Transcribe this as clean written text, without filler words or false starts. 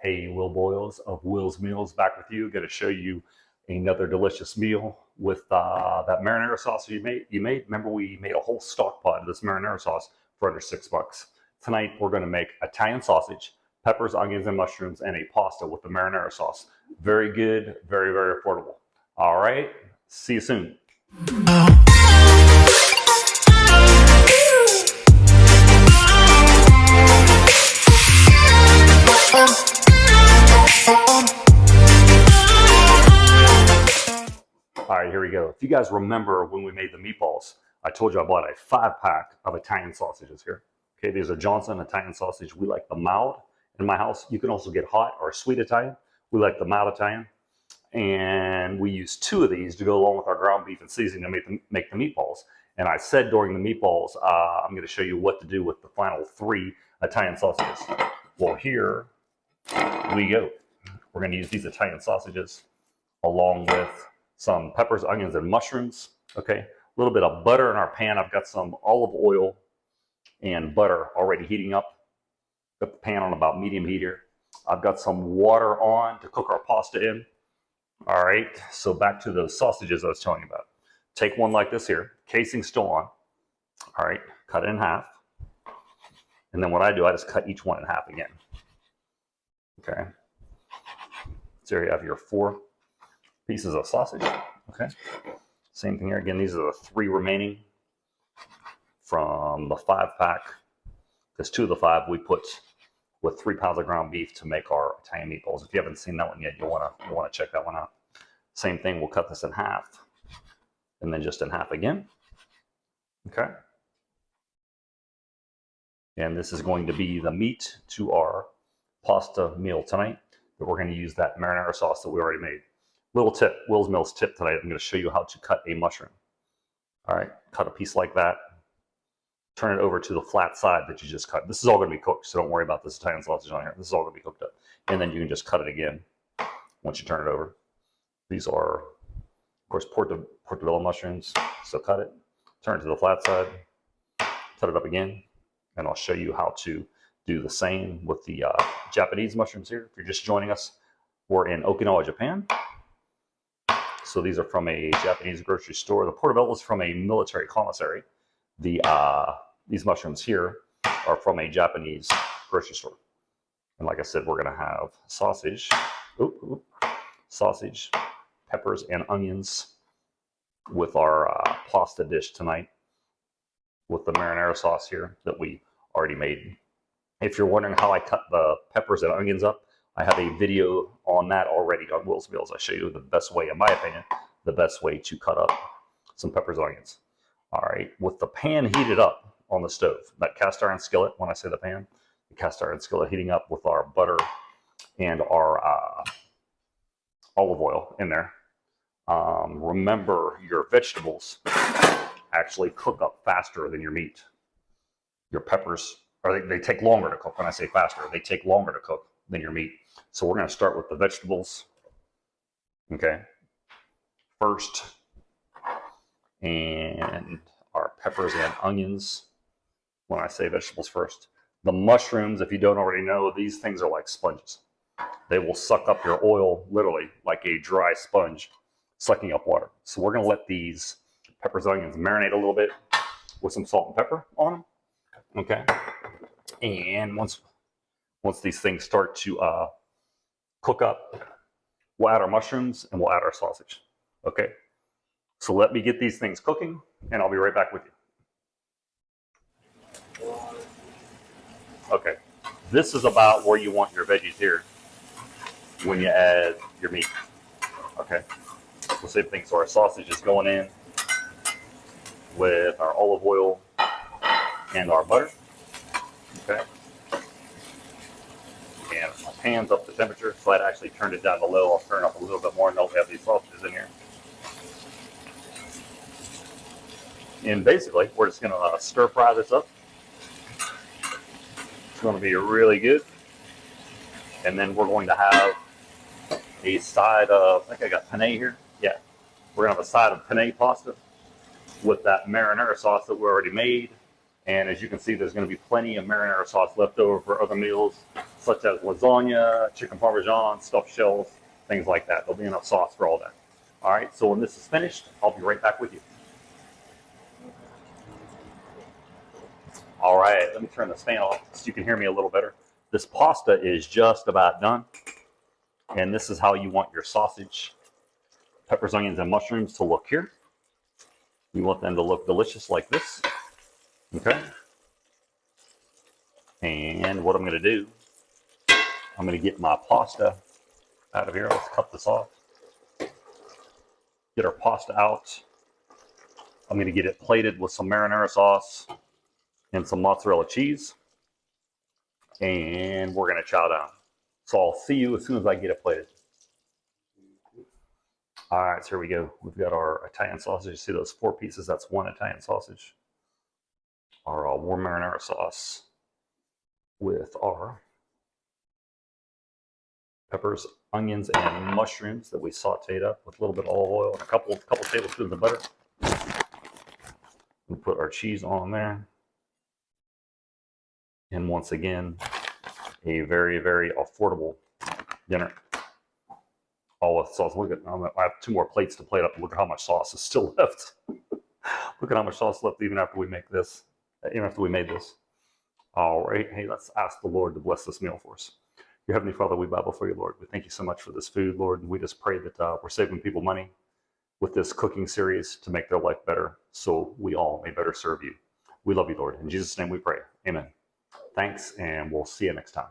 Hey, Will Boyles of Will's Meals back with you. Going to show you another delicious meal with that marinara sauce you made. Remember, we made a whole stock pot of this marinara sauce for under $6. Tonight, we're going to make Italian sausage, peppers, onions, and mushrooms, and a pasta with the marinara sauce. Very good, very, very affordable. All right, see you soon. All right, here we go. If you guys remember when we made the meatballs, I told you I bought a 5-pack of Italian sausages here. Okay, these are Johnson Italian sausage. We like the mild in my house. You can also get hot or sweet Italian. We like the mild Italian. And we use 2 of these to go along with our ground beef and seasoning to make the meatballs. And I said during the meatballs, I'm going to show you what to do with the final 3 Italian sausages. Well, here we go. We're going to use these Italian sausages along with some peppers, onions, and mushrooms. Okay, a little bit of butter in our pan. I've got some olive oil and butter already heating up. Got the pan on about medium heat here. I've got some water on to cook our pasta in. All right, so back to those sausages I was telling you about. Take one like this here, casing still on. All right, cut it in half. And then what I do, I just cut each one in half again. Okay, so here you have your 4 pieces of sausage. Okay, same thing here. Again, these are the 3 remaining from the 5-pack. Because 2 of the 5 we put with 3 pounds of ground beef to make our Italian meatballs. If you haven't seen that one yet, you'll want to check that one out. Same thing. We'll cut this in half, and then just in half again. Okay. And this is going to be the meat to our pasta meal tonight. But we're going to use that marinara sauce that we already made. Little tip, Will's Mills tip tonight. I'm going to show you how to cut a mushroom. All right, cut a piece like that. Turn it over to the flat side that you just cut. This is all going to be cooked, so don't worry about this Italian sausage on here. This is all going to be cooked up. And then you can just cut it again once you turn it over. These are, of course, portobello mushrooms. So cut it, turn it to the flat side, cut it up again, and I'll show you how to do the same with the Japanese mushrooms here. If you're just joining us, we're in Okinawa, Japan. So these are from a Japanese grocery store. The portobello is from a military commissary. These mushrooms here are from a Japanese grocery store. And like I said, we're going to have sausage, sausage, peppers, and onions with our pasta dish tonight with the marinara sauce here that we already made. If you're wondering how I cut the peppers and onions up, I have a video on that already on Will's Meals. I show you the best way, in my opinion, the best way to cut up some peppers and onions. All right, with the pan heated up on the stove, that cast iron skillet, when I say the pan, the cast iron skillet heating up with our butter and our olive oil in there. Remember, your vegetables actually cook up faster than your meat. Your peppers, or they take longer to cook. When I say faster, they take longer to cook than your meat. So we're going to start with the vegetables, okay, first. And our peppers and onions. When I say vegetables first, the mushrooms, if you don't already know, these things are like sponges. They will suck up your oil literally like a dry sponge, sucking up water. So we're going to let these peppers and onions marinate a little bit with some salt and pepper on them. Okay. And once these things start to cook up, we'll add our mushrooms and we'll add our sausage. Okay. So let me get these things cooking, and I'll be right back with you. Okay, this is about where you want your veggies here when you add your meat. Okay, so same thing. So our sausage is going in with our olive oil and our butter. Okay, and my pan's up to temperature, so I'd actually turned it down to low. I'll turn it up a little bit more, and they'll have these sausages in here. And basically, we're just going to stir fry this up. It's going to be really good. And then we're going to have a side of, I think I got penne here. Yeah, we're going to have a side of penne pasta with that marinara sauce that we already made. And as you can see, there's going to be plenty of marinara sauce left over for other meals. such as lasagna, chicken parmesan, stuffed shells, things like that. There'll be enough sauce for all that. All right, so when this is finished, I'll be right back with you. All right, let me turn this fan off so you can hear me a little better. This pasta is just about done. And this is how you want your sausage, peppers, onions, and mushrooms to look here. You want them to look delicious like this. Okay. And what I'm going to do, I'm going to get my pasta out of here. Let's cut this off. Get our pasta out. I'm going to get it plated with some marinara sauce and some mozzarella cheese. And we're going to chow down. So I'll see you as soon as I get it plated. All right, so here we go. We've got our Italian sausage. You see those 4 pieces? That's 1 Italian sausage. Our warm marinara sauce with our peppers, onions, and mushrooms that we sauteed up with a little bit of olive oil and a couple tablespoons of butter. We put our cheese on there. And once again, a very, very affordable dinner. All with sauce. Look at, I have 2 more plates to plate up. Look at how much sauce is still left. Look at how much sauce left even after we make this. Even after we made this. All right. Hey, let's ask the Lord to bless this meal for us. Your Heavenly Father, we bow before you, Lord. We thank you so much for this food, Lord. And we just pray that we're saving people money with this cooking series to make their life better so we all may better serve you. We love you, Lord. In Jesus' name we pray. Amen. Thanks, and we'll see you next time.